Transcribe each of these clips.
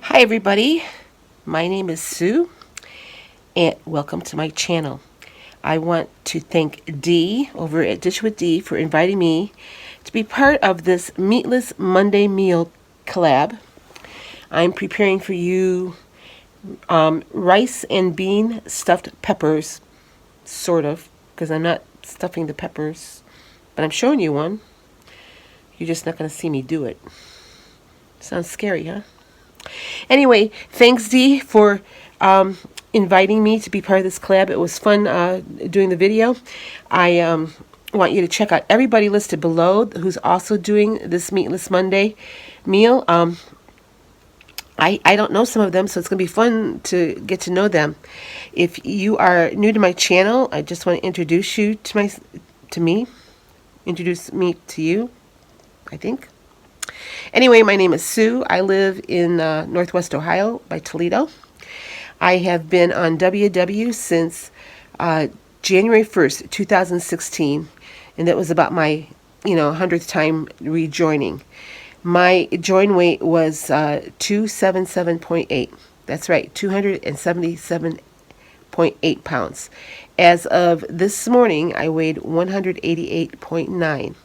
Hi everybody, my name is Sue and welcome to my channel. I want to thank Dee over at Dish with Dee for inviting me to be part of this Meatless Monday meal collab. I'm preparing for you rice and bean stuffed peppers, sort of, because I'm not stuffing the peppers, but I'm showing you one. You're just not going to see me do it. Sounds scary, huh? Anyway, thanks Dee for inviting me to be part of this collab. It was fun doing the video. I want you to check out everybody listed below who's also doing this Meatless Monday meal. I don't know some of them, so it's going to be fun to get to know them. If you are new to my channel, I just want to introduce you to me. Introduce me to you, I think. Anyway, my name is Sue. I live in Northwest Ohio by Toledo. I have been on WW since January 1st, 2016, and that was about my 100th time rejoining. My join weight was 277.8. That's right, 277.8 pounds. As of this morning, I weighed 188.9.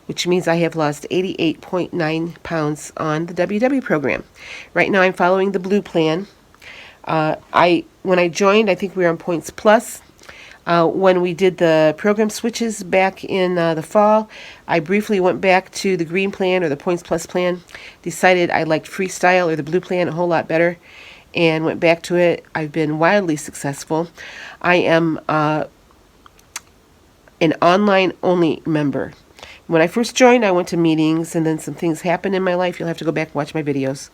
which means I have lost 88.9 pounds on the WW program. Right now I'm following the blue plan. When I joined, I think we were on Points Plus. When we did the program switches back in the fall, I briefly went back to the green plan or the Points Plus plan, decided I liked Freestyle or the blue plan a whole lot better, and went back to it. I've been wildly successful. I am an online-only member. When I first joined, I went to meetings, and then some things happened in my life. You'll have to go back and watch my videos.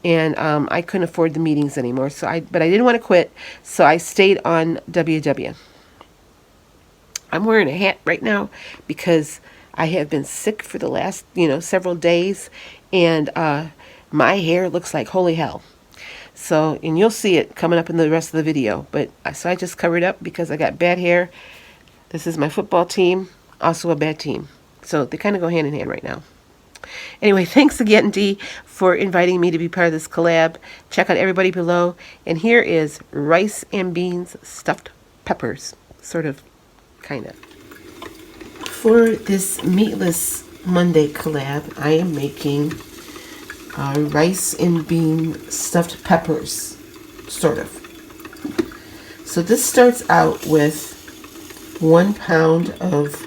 And I couldn't afford the meetings anymore, but I didn't want to quit, so I stayed on WW. I'm wearing a hat right now because I have been sick for the last, several days, and my hair looks like holy hell. So, and you'll see it coming up in the rest of the video. So I just covered up because I got bad hair. This is my football team, also a bad team. So they kind of go hand in hand right now. Anyway, thanks again, Dee, for inviting me to be part of this collab. Check out everybody below. And here is rice and beans stuffed peppers. Sort of, kind of. For this Meatless Monday collab, I am making rice and bean stuffed peppers. Sort of. So this starts out with 1 pound of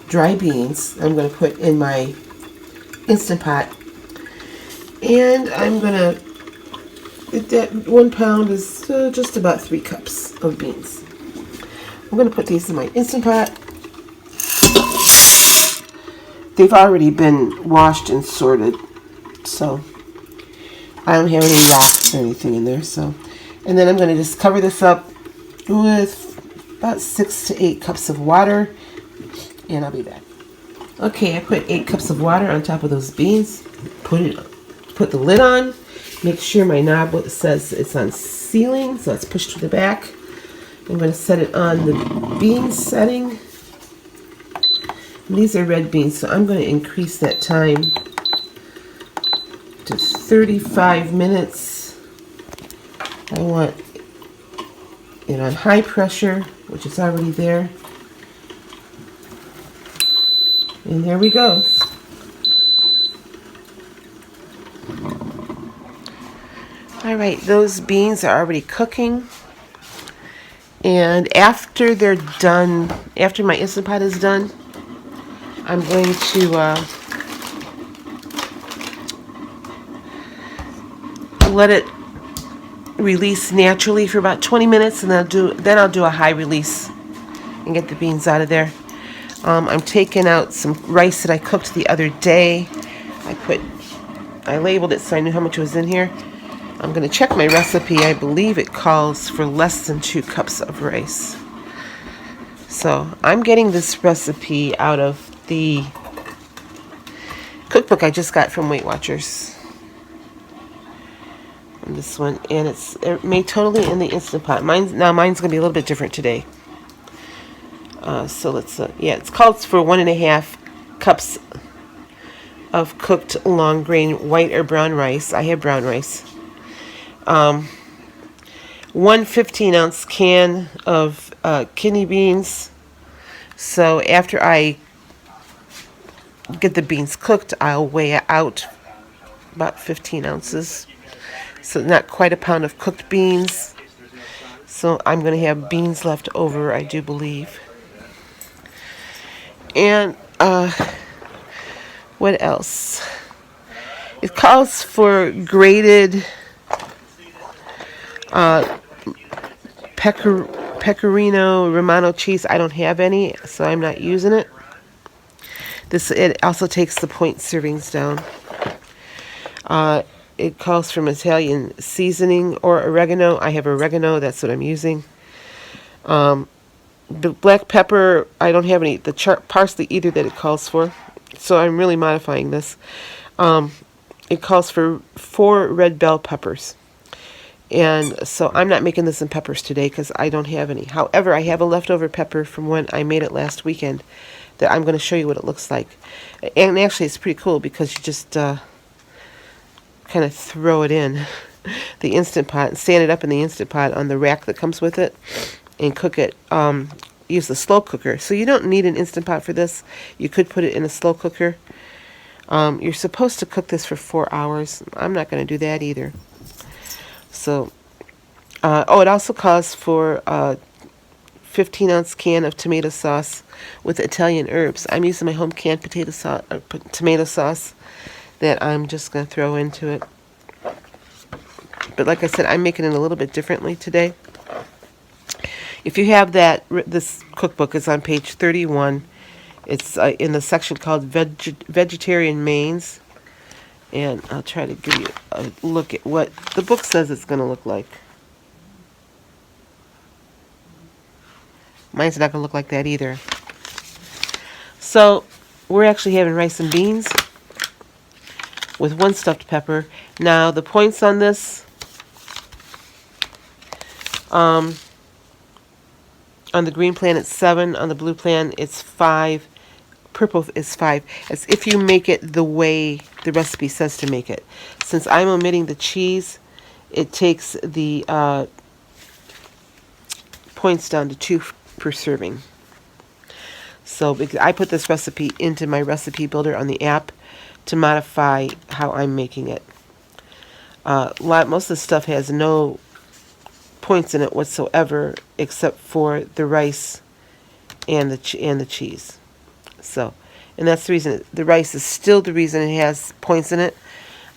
dry beans I'm going to put in my Instant Pot, and I'm going to, that 1 pound is just about 3 cups of beans. I'm going to put these in my Instant Pot. They've already been washed and sorted, so I don't have any rocks or anything in there. And then I'm going to just cover this up with about 6 to 8 cups of water, and I'll be back. Okay, I put 8 cups of water on top of those beans. Put the lid on. Make sure my knob says it's on sealing, so it's pushed to the back. I'm going to set it on the bean setting. And these are red beans, so I'm going to increase that time to 35 minutes. I want it on high pressure, which is already there. And there we go. All right, those beans are already cooking. And after they're done, after my Instant Pot is done, I'm going to let it release naturally for about 20 minutes, and then I'll do a high release and get the beans out of there. I'm taking out some rice that I cooked the other day. I labeled it so I knew how much was in here. I'm going to check my recipe. I believe it calls for less than 2 cups of rice. So I'm getting this recipe out of the cookbook I just got from Weight Watchers. And this one, and it's made totally in the Instant Pot. Mine's going to be a little bit different today. So let's, it's called for 1.5 cups of cooked long grain white or brown rice. I have brown rice. One 15-ounce can of kidney beans. So after I get the beans cooked, I'll weigh out about 15 ounces. So not quite a pound of cooked beans. So I'm going to have beans left over, I do believe. And what else? It calls for grated pecorino romano cheese. I don't have any, so I'm not using it. It also takes the point servings down. It calls for Italian seasoning or oregano. I have oregano. That's what I'm using. The black pepper, I don't have any. The parsley either that it calls for. So I'm really modifying this. It calls for 4 red bell peppers. And so I'm not making this in peppers today because I don't have any. However, I have a leftover pepper from when I made it last weekend that I'm going to show you what it looks like. And actually, it's pretty cool because you just kind of throw it in the Instant Pot and stand it up in the Instant Pot on the rack that comes with it and cook it. Use the slow cooker. So you don't need an Instant Pot for this. You could put it in a slow cooker. You're supposed to cook this for 4 hours. I'm not going to do that either. So, it also calls for a 15-ounce can of tomato sauce with Italian herbs. I'm using my home canned tomato sauce that I'm just going to throw into it. But like I said, I'm making it a little bit differently today. If you have this cookbook is on page 31. It's in the section called Vegetarian Mains. And I'll try to give you a look at what the book says it's going to look like. Mine's not going to look like that either. So, we're actually having rice and beans with 1 stuffed pepper. Now, the points on this, on the green plan it's 7, on the blue plan it's 5, purple is 5. As if you make it the way the recipe says to make it. Since I'm omitting the cheese, it takes the points down to 2 per serving. So because I put this recipe into my recipe builder on the app to modify how I'm making it. Most of the stuff has no points in it whatsoever except for the rice and the cheese. So, and that's the reason the rice is still the reason it has points in it.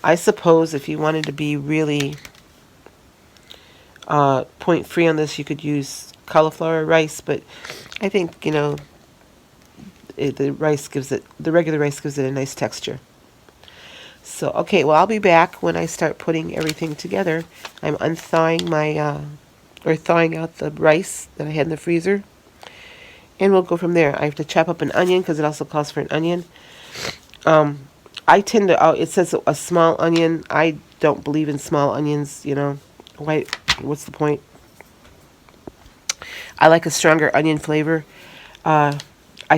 I suppose if you wanted to be really point free on this, you could use cauliflower rice, but I think the regular rice gives it a nice texture. So okay, well I'll be back when I start putting everything together. I'm unthawing thawing out the rice that I had in the freezer. And we'll go from there. I have to chop up an onion because it also calls for an onion. I tend to, it says a small onion. I don't believe in small onions, Why? What's the point? I like a stronger onion flavor. I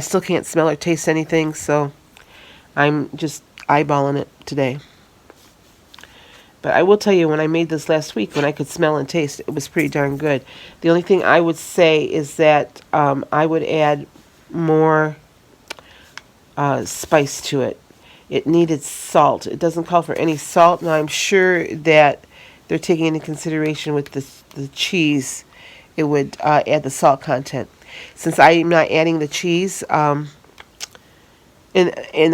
still can't smell or taste anything, so I'm just eyeballing it today. But I will tell you, when I made this last week, when I could smell and taste, it was pretty darn good. The only thing I would say is that I would add more spice to it. It needed salt. It doesn't call for any salt. Now, I'm sure that they're taking into consideration with the cheese, it would add the salt content. Since I'm not adding the cheese, and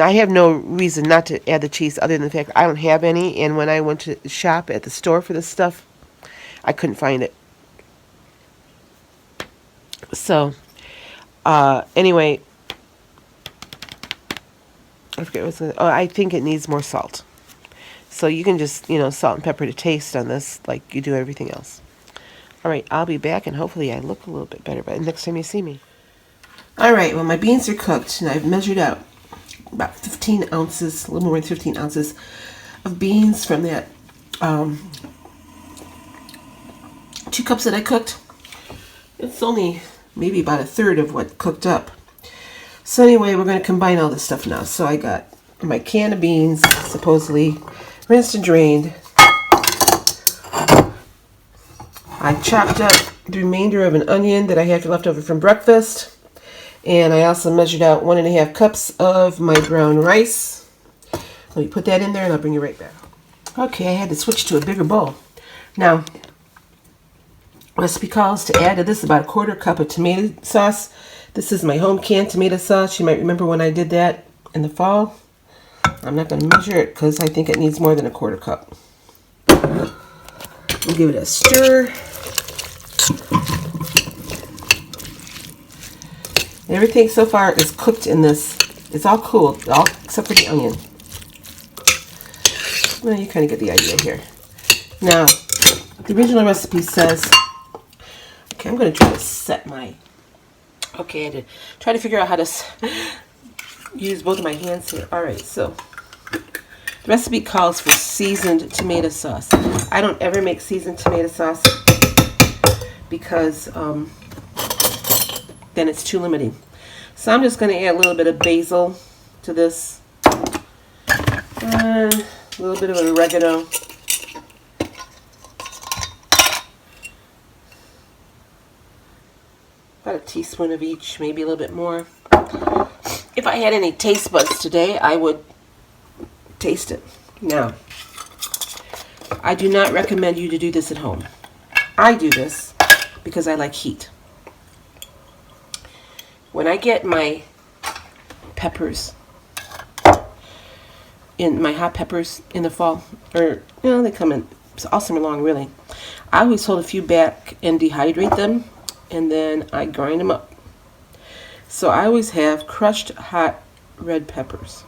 I have no reason not to add the cheese other than the fact I don't have any. And when I went to shop at the store for this stuff, I couldn't find it. So, anyway, I forget what's going to... I think it needs more salt. So you can just, salt and pepper to taste on this like you do everything else. All right, I'll be back, and hopefully I look a little bit better by the next time you see me. All right, well, my beans are cooked, and I've measured out about 15 ounces, a little more than 15 ounces of beans from that 2 cups that I cooked. It's only maybe about a third of what cooked up. So anyway, we're going to combine all this stuff now. So I got my can of beans, supposedly rinsed and drained. I chopped up the remainder of an onion that I had left over from breakfast. And I also measured out 1.5 cups of my brown rice. Let me put that in there and I'll bring you right back. Okay, I had to switch to a bigger bowl. Now, recipe calls to add to this about 1/4 cup of tomato sauce. This is my home canned tomato sauce. You might remember when I did that in the fall. I'm not going to measure it because I think it needs more than 1/4 cup. We'll give it a stir. Everything so far is cooked in this. It's all cooled, all except for the onion. Well, you kind of get the idea here. Now, the original recipe says, okay, I'm going to try to set my, okay, I had to try to figure out how to use both of my hands here. All right, so the recipe calls for seasoned tomato sauce. I don't ever make seasoned tomato sauce because then it's too limiting. So I'm just going to add a little bit of basil to this. And a little bit of oregano. About a teaspoon of each, maybe a little bit more. If I had any taste buds today, I would taste it. Now, I do not recommend you to do this at home. I do this because I like heat. When I get my peppers, in my hot peppers in the fall, or they come in all summer long really, I always hold a few back and dehydrate them, and then I grind them up. So I always have crushed hot red peppers,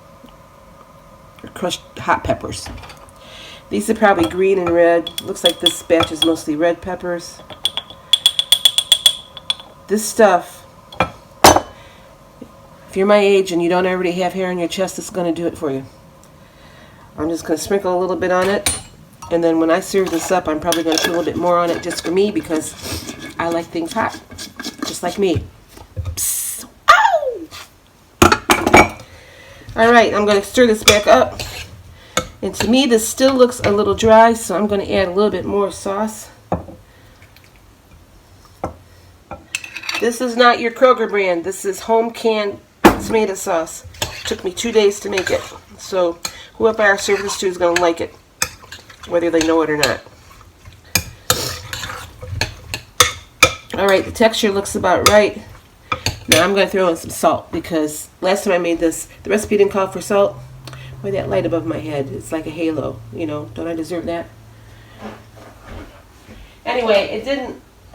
or crushed hot peppers. These are probably green and red. Looks like this batch is mostly red peppers. This stuff, if you're my age and you don't already have hair on your chest, it's going to do it for you. I'm just going to sprinkle a little bit on it, and then when I serve this up, I'm probably going to put a little bit more on it just for me because I like things hot, just like me. Psst. Ow! All right, I'm going to stir this back up, and to me this still looks a little dry, so I'm going to add a little bit more sauce. This is not your Kroger brand. This is home canned tomato sauce. It took me 2 days to make it, so whoever I serve this to is going to like it, whether they know it or not. Alright, the texture looks about right. Now I'm going to throw in some salt because last time I made this, the recipe didn't call for salt. Boy, that light above my head, it's like a halo. You know, don't I deserve that? Anyway,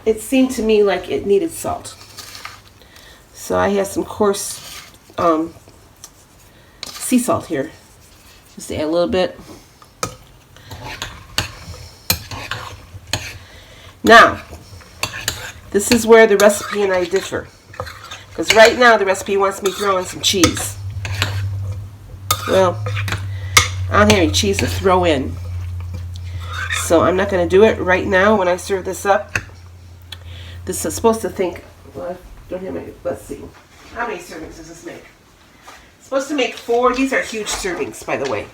it seemed to me like it needed salt. So I have some coarse sea salt here. Just add a little bit. Now, this is where the recipe and I differ. Because right now the recipe wants me throwing some cheese. Well, I don't have any cheese to throw in. So I'm not going to do it right now when I serve this up. This is supposed to think, well, I don't have any, let's see. How many servings does this make? It's supposed to make 4. These are huge servings, by the way.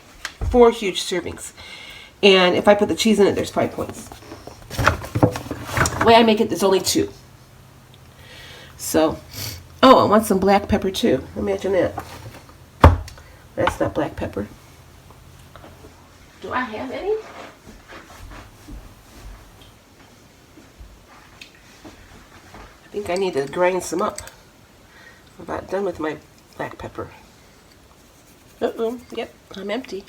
4 huge servings. And if I put the cheese in it, there's 5 points. The way I make it, there's only 2. So, oh, I want some black pepper too. Imagine that. That's not black pepper. Do I have any? I think I need to grind some up. I'm about done with my black pepper. Uh-oh, yep, I'm empty.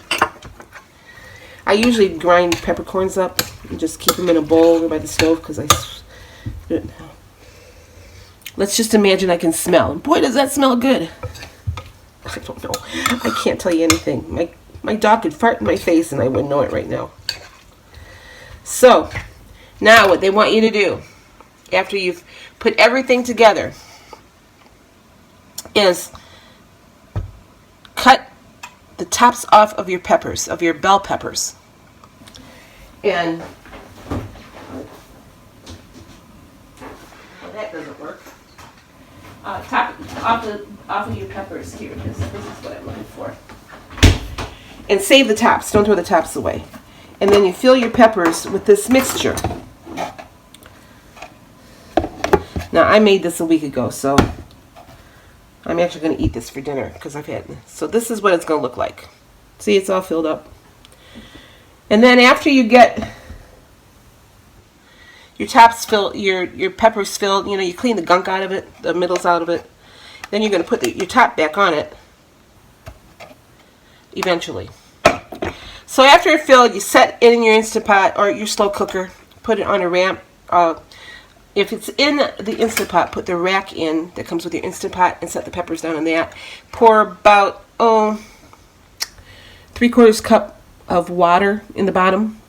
I usually grind peppercorns up and just keep them in a bowl or by the stove because I do it now. Let's just imagine I can smell. And boy, does that smell good. I don't know. I can't tell you anything. My dog could fart in my face and I wouldn't know it right now. So, now what they want you to do, after you've put everything together, is cut the tops off of your peppers, of your bell peppers. And well, that doesn't work. Off of your peppers here. This is what I'm looking for. And save the tops. Don't throw the tops away. And then you fill your peppers with this mixture. I made this a week ago, so I'm actually going to eat this for dinner because I've had. So this is what it's going to look like. See, it's all filled up. And then after you get your tops filled, your peppers filled, you know, you clean the gunk out of it, the middles out of it. Then you're going to put your top back on it eventually. So after it's filled, you set it in your Instant Pot or your slow cooker. Put it on a ramp. If it's in the Instant Pot, put the rack in that comes with your Instant Pot and set the peppers down on that. Pour about 3/4 cup of water in the bottom.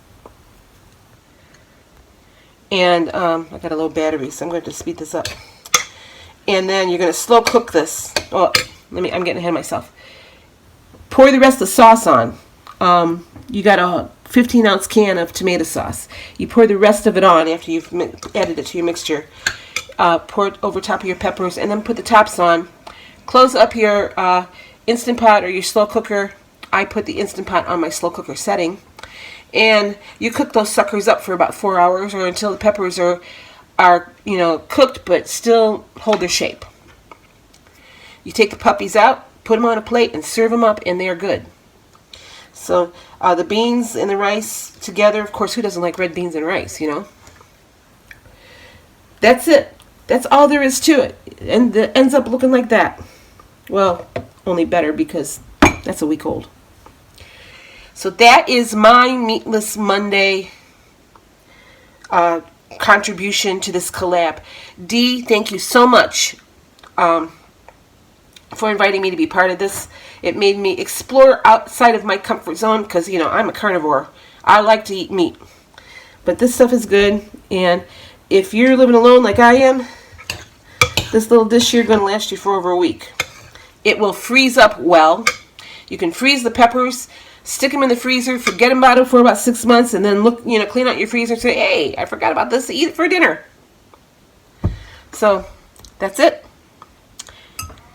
And I got a low battery, so I'm going to speed this up. And then you're going to slow cook this. Oh, I'm getting ahead of myself. Pour the rest of the sauce on. You got a 15-ounce can of tomato sauce. You pour the rest of it on after you've added it to your mixture. Pour it over top of your peppers, and then put the tops on. Close up your Instant Pot or your slow cooker. I put the Instant Pot on my slow cooker setting. And you cook those suckers up for about 4 hours or until the peppers are you know, cooked but still hold their shape. You take the puppies out, put them on a plate, and serve them up, and they're good. So the beans and the rice together, of course, who doesn't like red beans and rice, you know? That's it. That's all there is to it. And it ends up looking like that. Well, only better because that's a week old. So that is my Meatless Monday contribution to this collab. Dee, thank you so much for inviting me to be part of this. It made me explore outside of my comfort zone because, you know, I'm a carnivore. I like to eat meat. But this stuff is good. And if you're living alone like I am, this little dish here is going to last you for over a week. It will freeze up well. You can freeze the peppers, stick them in the freezer, forget about it for about 6 months, and then look, you know, clean out your freezer and say, hey, I forgot about this, eat it for dinner. So that's it.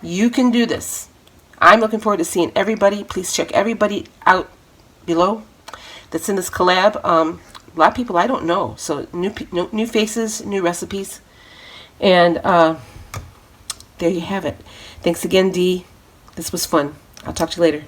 You can do this. I'm looking forward to seeing everybody. Please check everybody out below that's in this collab. A lot of people I don't know, so new faces, new recipes, and there you have it. Thanks again, Dee. This was fun. I'll talk to you later.